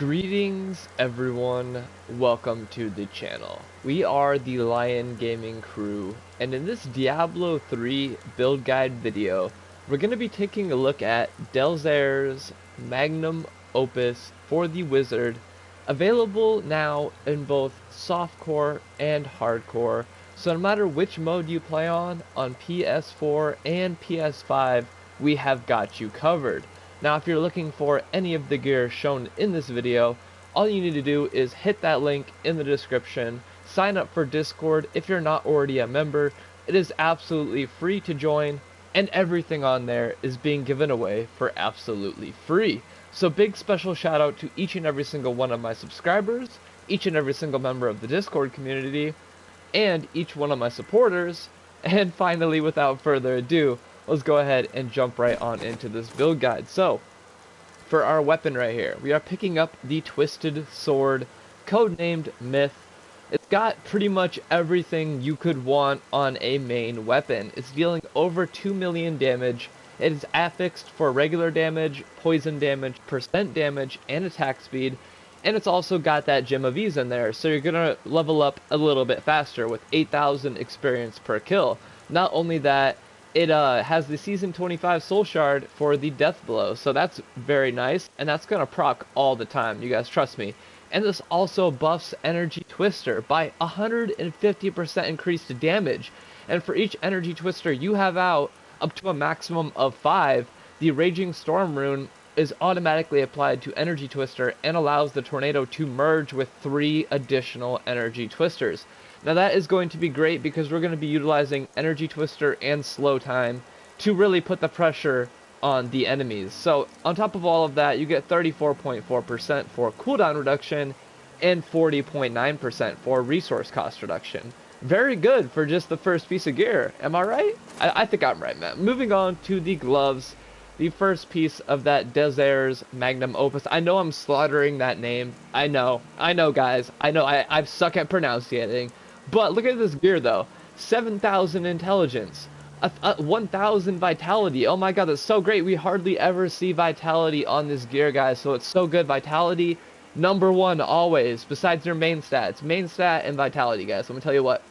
Greetings everyone, welcome to the channel. We are the Lion Gaming crew, and in this Diablo 3 build guide video, we're going to be taking a look at Delsere's Magnum Opus for the Wizard, available now in both softcore and hardcore, so no matter which mode you play on PS4 and PS5, we have got you covered. Now, if you're looking for any of the gear shown in this video, all you need to do is hit that link in the description, sign up for Discord if you're not already a member. It is absolutely free to join, and everything on there is being given away for absolutely free. So big special shout out to each and every single one of my subscribers, each and every single member of the Discord community, and each one of my supporters. And finally, without further ado, let's go ahead and jump right on into this build guide. So, for our weapon right here, we are picking up the Twisted Sword, codenamed Myth. It's got pretty much everything you could want on a main weapon. It's dealing over 2 million damage. It is affixed for regular damage, poison damage, percent damage, and attack speed. And it's also got that Gem of Ease in there, so you're gonna level up a little bit faster with 8,000 experience per kill. Not only that, it has the Season 25 Soul Shard for the Death Blow, so that's very nice, and that's going to proc all the time, you guys trust me. And this also buffs Energy Twister by 150% increased damage, and for each Energy Twister you have out, up to a maximum of 5, the Raging Storm rune is automatically applied to Energy Twister and allows the tornado to merge with 3 additional Energy Twisters. Now that is going to be great because we're going to be utilizing Energy Twister and Slow Time to really put the pressure on the enemies. So on top of all of that, you get 34.4% for cooldown reduction and 40.9% for resource cost reduction. Very good for just the first piece of gear. Am I right? I think I'm right, man. Moving on to the gloves. The first piece of that Delsere's Magnum Opus. I know I'm slaughtering that name. I know guys. I know I suck at pronouncing. But look at this gear though, 7,000 intelligence, 1,000 vitality. Oh my god, that's so great. We hardly ever see vitality on this gear, guys, so it's so good. Vitality, number one always, besides your main stats. Main stat and vitality, guys. Let me tell you what.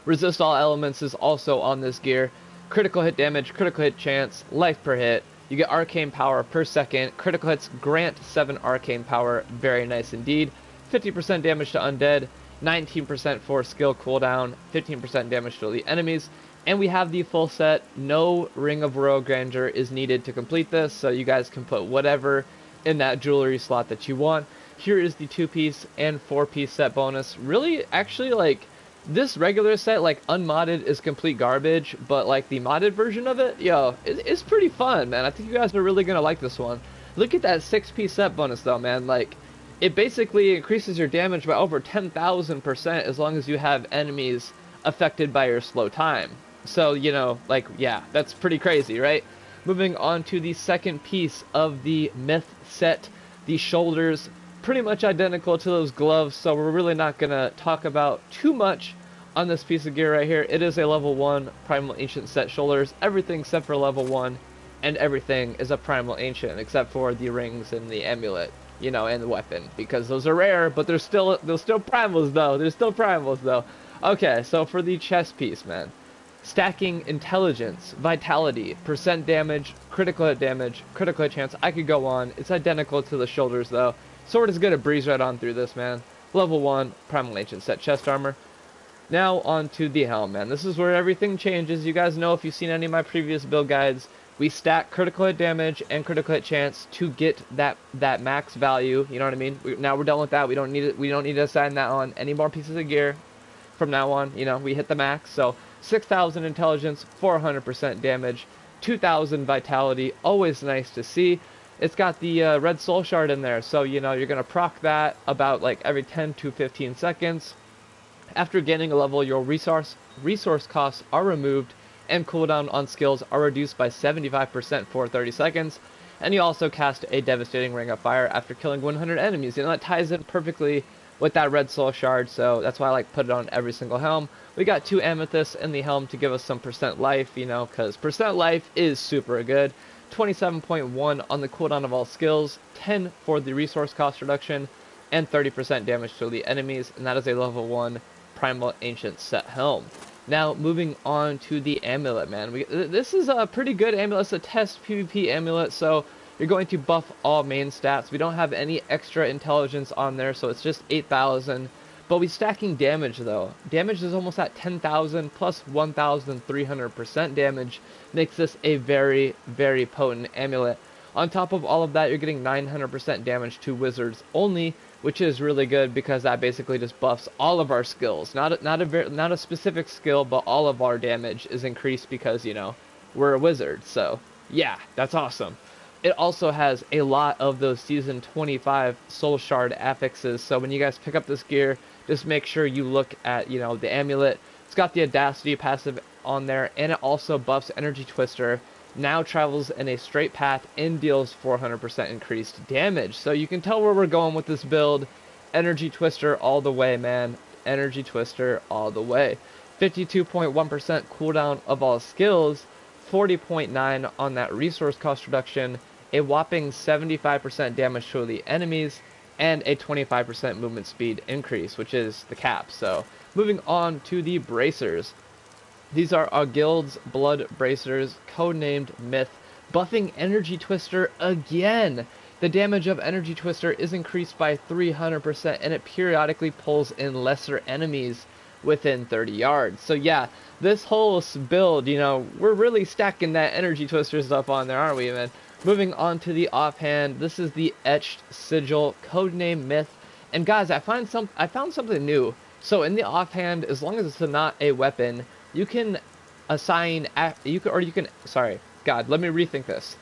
Resist all elements is also on this gear. Critical hit damage, critical hit chance, life per hit. You get arcane power per second. Critical hits grant 7 arcane power. Very nice indeed. 50% damage to undead. 19% for skill cooldown, 15% damage to the enemies, and we have the full set. No Ring of Royal Grandeur is needed to complete this, so you guys can put whatever in that jewelry slot that you want. Here is the 2-piece and 4-piece set bonus. Really, actually, like, this regular set, like, unmodded is complete garbage, but, like, the modded version of it, yo, it's pretty fun, man. I think you guys are really gonna like this one. Look at that 6-piece set bonus, though, man. Like, it basically increases your damage by over 10,000% as long as you have enemies affected by your slow time. So, you know, like, yeah, that's pretty crazy, right? Moving on to the second piece of the Myth set. The shoulders, pretty much identical to those gloves, so we're really not going to talk about too much on this piece of gear right here. It is a level 1 Primal Ancient set shoulders, everything except for level 1, and everything is a Primal Ancient except for the rings and the amulet. You know, and the weapon, because those are rare, but they're still primals though. They're still primals though. Okay, so for the chest piece, man, stacking intelligence, vitality, percent damage, critical hit damage, critical hit chance. I could go on. It's identical to the shoulders though. Sword is gonna breeze right on through this, man. Level 1 Primal Ancient set chest armor. Now on to the helm, man. This is where everything changes. You guys know if you've seen any of my previous build guides. We stack critical hit damage and critical hit chance to get that max value. You know what I mean? Now we're done with that. We don't need it. We don't need to assign that on any more pieces of gear from now on. You know, we hit the max. So 6,000 intelligence, 400% damage, 2,000 vitality. Always nice to see. It's got the red soul shard in there, so you know you're gonna proc that about like every 10 to 15 seconds. After gaining a level, your resource costs are removed, and cooldown on skills are reduced by 75% for 30 seconds, and you also cast a devastating ring of fire after killing 100 enemies. You know, that ties in perfectly with that red soul shard, so that's why I like put it on every single helm. We got 2 amethysts in the helm to give us some percent life, you know, because percent life is super good. 27.1 on the cooldown of all skills, 10 for the resource cost reduction, and 30% damage to the enemies, and that is a level 1 Primal Ancient Set Helm. Now, moving on to the amulet, man. This is a pretty good amulet. It's a test PvP amulet, so you're going to buff all main stats. We don't have any extra intelligence on there, so it's just 8,000. But we stacking damage, though. Damage is almost at 10,000 plus 1,300% damage. Makes this a very, very potent amulet. On top of all of that, you're getting 900% damage to wizards only, which is really good because that basically just buffs all of our skills. Not a specific skill, but all of our damage is increased because, you know, we're a wizard. So, yeah, that's awesome. It also has a lot of those Season 25 Soul Shard affixes, so when you guys pick up this gear, just make sure you look at, you know, the amulet. It's got the Audacity passive on there, and it also buffs Energy Twister. Now travels in a straight path and deals 400% increased damage. So you can tell where we're going with this build. Energy Twister all the way, man. Energy Twister all the way. 52.1% cooldown of all skills, 40.9 on that resource cost reduction, a whopping 75% damage to the enemies, and a 25% movement speed increase, which is the cap. So moving on to the bracers. These are our guild's blood bracers, codenamed Myth, buffing Energy Twister again. The damage of Energy Twister is increased by 300%, and it periodically pulls in lesser enemies within 30 yards. So yeah, this whole build, you know, we're really stacking that Energy Twister stuff on there, aren't we, man? Moving on to the offhand, this is the Etched Sigil, codename Myth. And guys, I found something new. So in the offhand, as long as it's not a weapon, you can assign, sorry, God, let me rethink this.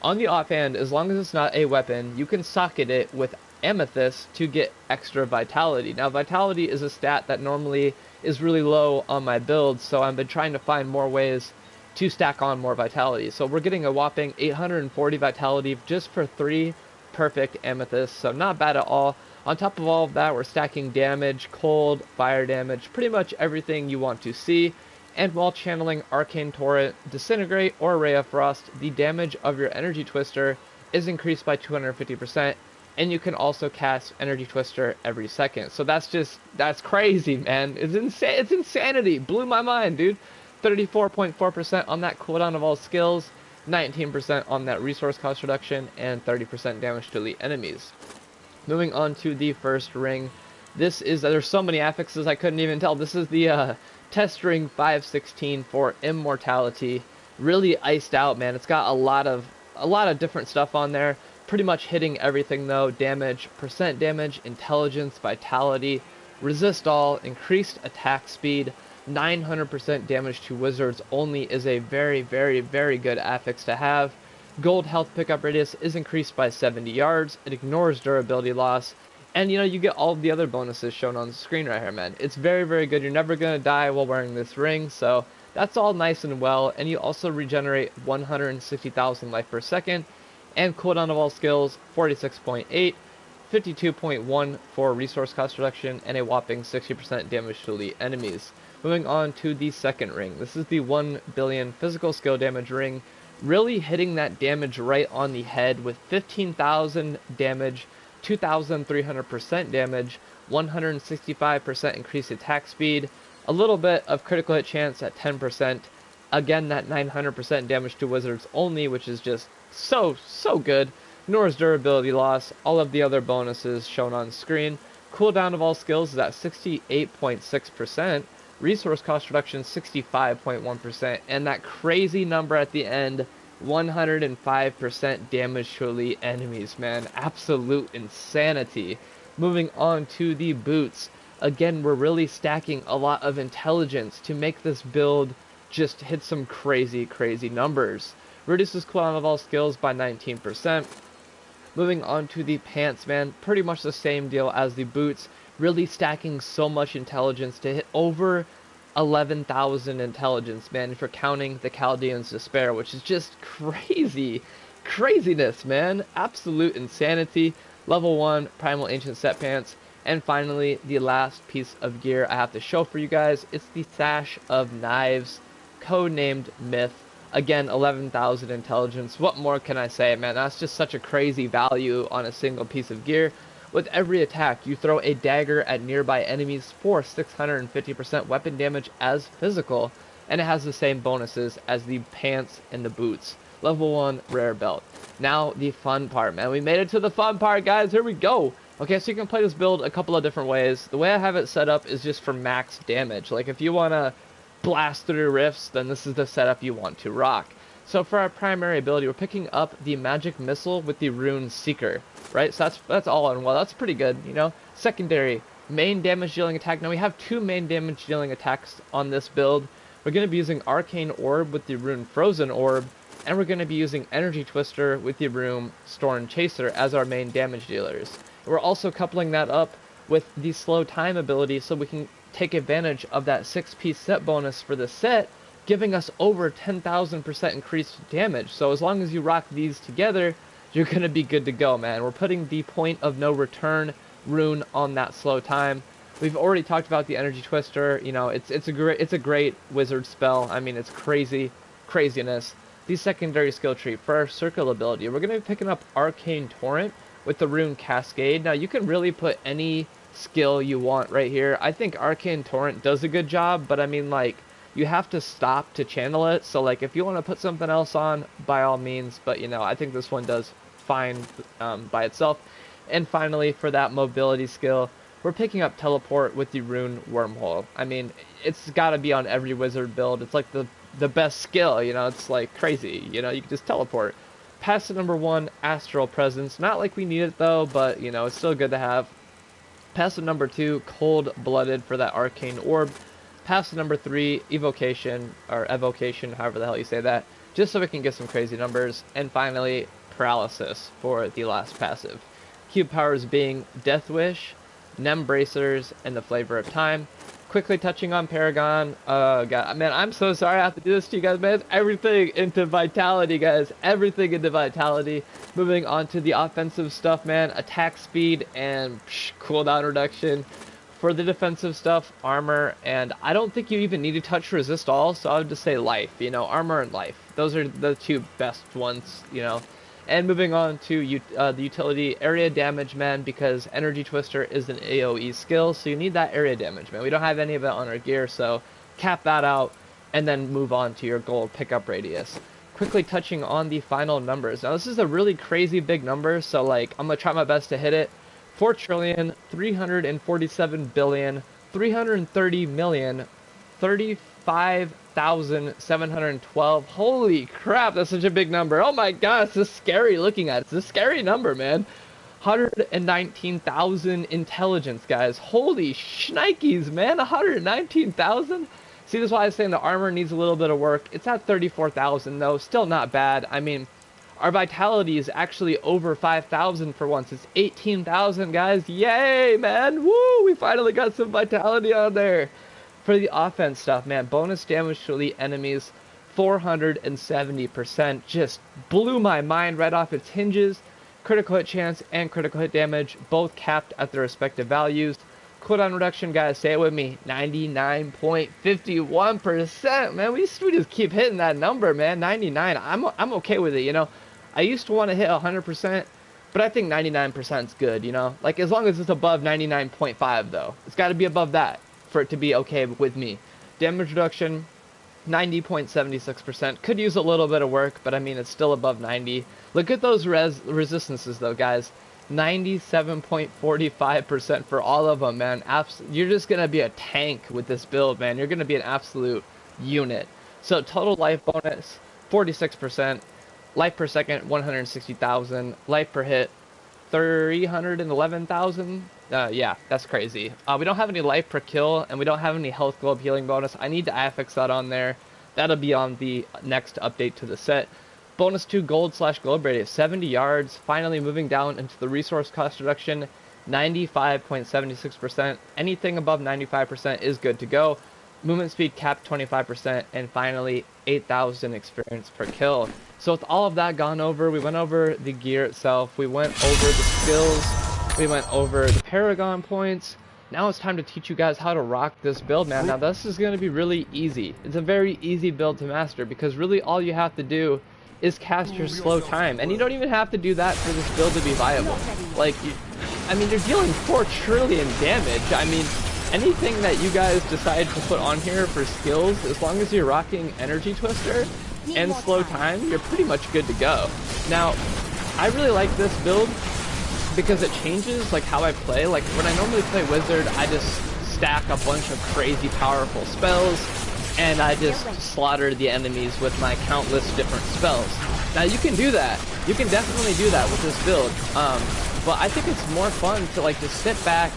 On the offhand, as long as it's not a weapon, you can socket it with Amethyst to get extra Vitality. Now, Vitality is a stat that normally is really low on my build, so I've been trying to find more ways to stack on more Vitality. So we're getting a whopping 840 Vitality just for 3 perfect Amethysts, so not bad at all. On top of all of that, we're stacking damage, cold, fire damage, pretty much everything you want to see. And while channeling Arcane Torrent, Disintegrate, or Ray of Frost, the damage of your Energy Twister is increased by 250%, and you can also cast Energy Twister every second. So that's crazy, man. It's insanity. Blew my mind, dude. 34.4% on that cooldown of all skills, 19% on that resource cost reduction, and 30% damage to elite enemies. Moving on to the first ring. There's so many affixes I couldn't even tell. This is the Test Ring 516 for Immortality. Really iced out, man. It's got a lot of different stuff on there. Pretty much hitting everything though. Damage, percent damage, intelligence, vitality, resist all, increased attack speed, 900% damage to wizards only is a very, very, very good affix to have. Gold health pickup radius is increased by 70 yards. It ignores durability loss. And, you know, you get all of the other bonuses shown on the screen right here, man. It's very, very good. You're never going to die while wearing this ring, so that's all nice and well. And you also regenerate 160,000 life per second. And cooldown of all skills, 46.8, 52.1 for resource cost reduction, and a whopping 60% damage to elite enemies. Moving on to the second ring. This is the 1 billion physical skill damage ring. Really hitting that damage right on the head with 15,000 damage, 2,300% damage, 165% increased attack speed, a little bit of critical hit chance at 10%. Again, that 900% damage to wizards only, which is just so good. Ignores durability loss, all of the other bonuses shown on screen. Cooldown of all skills is at 68.6%. Resource cost reduction 65.1%, and that crazy number at the end, 105% damage to elite enemies, man. Absolute insanity. Moving on to the boots. Again, we're really stacking a lot of intelligence to make this build just hit some crazy numbers. Reduces cooldown of all skills by 19%. Moving on to the pants, man. Pretty much the same deal as the boots. Really stacking so much intelligence to hit over 11,000 intelligence, man, if you're counting the Chaldean's Despair, which is just craziness, man. Absolute insanity. Level 1 Primal Ancient Set Pants. And finally, the last piece of gear I have to show for you guys, it's the Sash of Knives, codenamed Myth. Again, 11,000 intelligence. What more can I say, man? That's just such a crazy value on a single piece of gear. With every attack, you throw a dagger at nearby enemies for 650% weapon damage as physical, and it has the same bonuses as the pants and the boots. Level 1 rare belt. Now the fun part, man. We made it to the fun part, guys. Here we go. Okay, so you can play this build a couple of different ways. The way I have it set up is just for max damage. Like if you want to blast through rifts, then this is the setup you want to rock. So for our primary ability, we're picking up the magic missile with the rune seeker, right? So that's all in well. That's pretty good, you know. Secondary, main damage dealing attack. Now we have two main damage dealing attacks on this build. We're going to be using arcane orb with the rune frozen orb, and we're going to be using energy twister with the rune storm chaser as our main damage dealers. We're also coupling that up with the slow time ability so we can take advantage of that 6-piece set bonus for the set, giving us over 10,000% increased damage. So as long as you rock these together, you're going to be good to go, man. We're putting the point of no return rune on that slow time. We've already talked about the energy twister. You know, it's a great wizard spell. I mean, it's craziness. The secondary skill tree for our circle ability, we're going to be picking up arcane torrent with the rune cascade. Now you can really put any skill you want right here. I think arcane torrent does a good job, but I mean, like, you have to stop to channel it. So like if you want to put something else on, by all means, but you know, I think this one does fine by itself. And finally, for that mobility skill, we're picking up teleport with the rune wormhole. I mean, it's got to be on every wizard build. It's like the best skill, you know. It's like crazy, you know. You can just teleport. Passive number 1, astral presence. Not like we need it though, but you know, it's still good to have. Passive number 2, cold blooded for that arcane orb. Passive number 3, evocation, or evocation, however the hell you say that, just so we can get some crazy numbers. And finally, paralysis for the last passive. Cube powers being Death Wish, Nem Bracers, and the Flavor of Time. Quickly touching on Paragon. God, man, I'm so sorry I have to do this to you guys, man. Everything into Vitality, guys. Everything into Vitality. Moving on to the offensive stuff, man. Attack speed and cooldown reduction. For the defensive stuff, armor, and I don't think you even need to touch resist all, so I would just say life, you know, armor and life. Those are the two best ones, you know. And moving on to the utility, area damage, man, because energy twister is an AoE skill, so you need that area damage, man. We don't have any of it on our gear, so cap that out, and then move on to your gold pickup radius. Quickly touching on the final numbers. Now, this is a really crazy big number, so, like, I'm going to try my best to hit it. 4,347,330,035,712. Holy crap, that's such a big number. Oh my gosh, this is scary looking at it. It's a scary number, man. 119,000 intelligence, guys. Holy shnikes, man. 119,000? See, this is why I was saying the armor needs a little bit of work. It's at 34,000, though. Still not bad. I mean, our vitality is actually over 5,000 for once. It's 18,000, guys. Yay, man. Woo, we finally got some vitality on there. For the offense stuff, man, bonus damage to elite enemies, 470%. Just blew my mind right off its hinges. Critical hit chance and critical hit damage, both capped at their respective values. Cooldown reduction, guys, say it with me, 99.51%. Man, we just keep hitting that number, man. 99. I'm okay with it, you know. I used to want to hit 100%, but I think 99% is good, you know? Like, as long as it's above 99.5, though. It's got to be above that for it to be okay with me. Damage reduction, 90.76%. Could use a little bit of work, but I mean, it's still above 90. Look at those resistances, though, guys. 97.45% for all of them, man. You're just going to be a tank with this build, man. You're going to be an absolute unit. So, total life bonus, 46%. Life per second, 160,000. Life per hit, 311,000. Yeah, that's crazy. We don't have any life per kill, and we don't have any health globe healing bonus. I need to affix that on there. That'll be on the next update to the set. Bonus 2 gold/globe radius, 70 yards. Finally moving down into the resource cost reduction, 95.76%. Anything above 95% is good to go. Movement speed capped 25%, and finally 8,000 experience per kill. So with all of that gone over, we went over the gear itself, we went over the skills, we went over the paragon points, now it's time to teach you guys how to rock this build, man. Now this is going to be really easy. It's a very easy build to master because really all you have to do is cast your slow time, and you don't even have to do that for this build to be viable. Like, I mean, you're dealing 4 trillion damage. I mean, anything that you guys decide to put on here for skills, as long as you're rocking Energy Twister and slow time, you're pretty much good to go. Now, I really like this build because it changes like how I play. Like when I normally play Wizard, I just stack a bunch of crazy powerful spells and I just slaughter the enemies with my countless different spells. Now you can do that. You can definitely do that with this build. But I think it's more fun to like just sit back,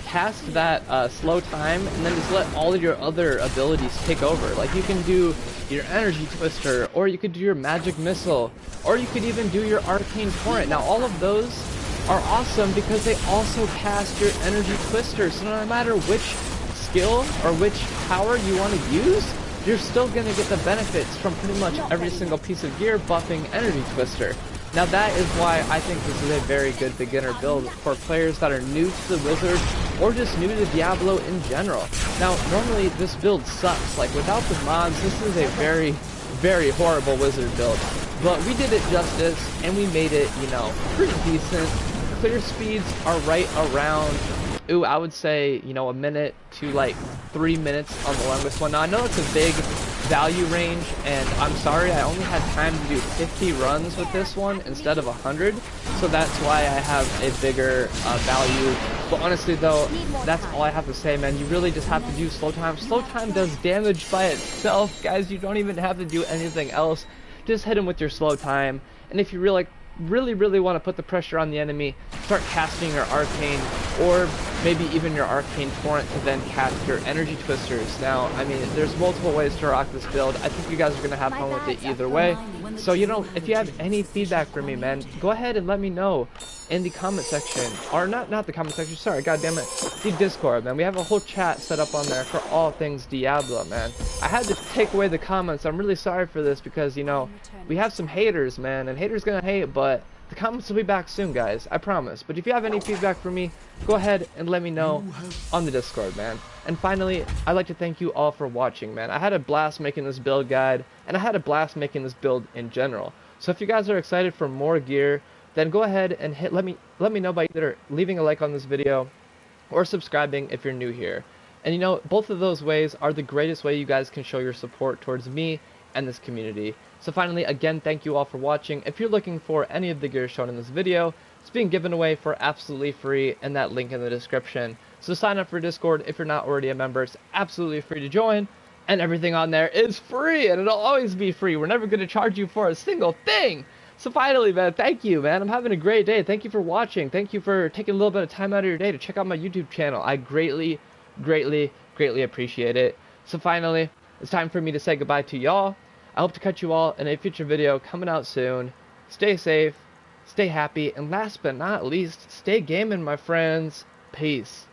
cast that slow time, and then just let all of your other abilities take over. Like you can do your Energy Twister, or you could do your Magic Missile, or you could even do your Arcane Torrent. Now all of those are awesome because they also cast your Energy Twister, so no matter which skill or which power you want to use, you're still going to get the benefits from pretty much every single piece of gear buffing Energy Twister. Now that is why I think this is a very good beginner build for players that are new to the Wizard or just new to Diablo in general. Now normally this build sucks, like without the mods this is a very, very horrible Wizard build. But we did it justice and we made it, you know, pretty decent. Clear speeds are right around, ooh, I would say, you know, a minute to like 3 minutes on the longest one. Now I know it's a big value range, and I'm sorry I only had time to do 50 runs with this one instead of 100, so that's why I have a bigger value. But honestly though, that's all I have to say, man. You really just have to do slow time. Slow time does damage by itself, guys. You don't even have to do anything else. Just hit him with your slow time, and if you really want to put the pressure on the enemy, start casting your Arcane, or maybe even your Arcane Torrent to then cast your Energy Twisters. Now, I mean, there's multiple ways to rock this build. I think you guys are going to have fun with it either way. So, you know, if you have any feedback for me, man, go ahead and let me know in the comment section. Or not the comment section, sorry, goddammit, the Discord, man. We have a whole chat set up on there for all things Diablo, man. I had to take away the comments. I'm really sorry for this because, you know, we have some haters, man, and haters gonna hate, but the comments will be back soon, guys. I promise. But if you have any feedback for me, go ahead and let me know on the Discord, man. And finally, I'd like to thank you all for watching, man. I had a blast making this build guide, and I had a blast making this build in general. So if you guys are excited for more gear, then go ahead and let me know by either leaving a like on this video or subscribing if you're new here. And you know, both of those ways are the greatest way you guys can show your support towards me and this community. So finally, again, thank you all for watching. If you're looking for any of the gear shown in this video, it's being given away for absolutely free in that link in the description. So sign up for Discord if you're not already a member. It's absolutely free to join, and everything on there is free, and it'll always be free. We're never going to charge you for a single thing. So finally, man, thank you, man. I'm having a great day. Thank you for watching. Thank you for taking a little bit of time out of your day to check out my YouTube channel. I greatly appreciate it. So finally, it's time for me to say goodbye to y'all. I hope to catch you all in a future video coming out soon. Stay safe, stay happy, and last but not least, stay gaming, my friends. Peace.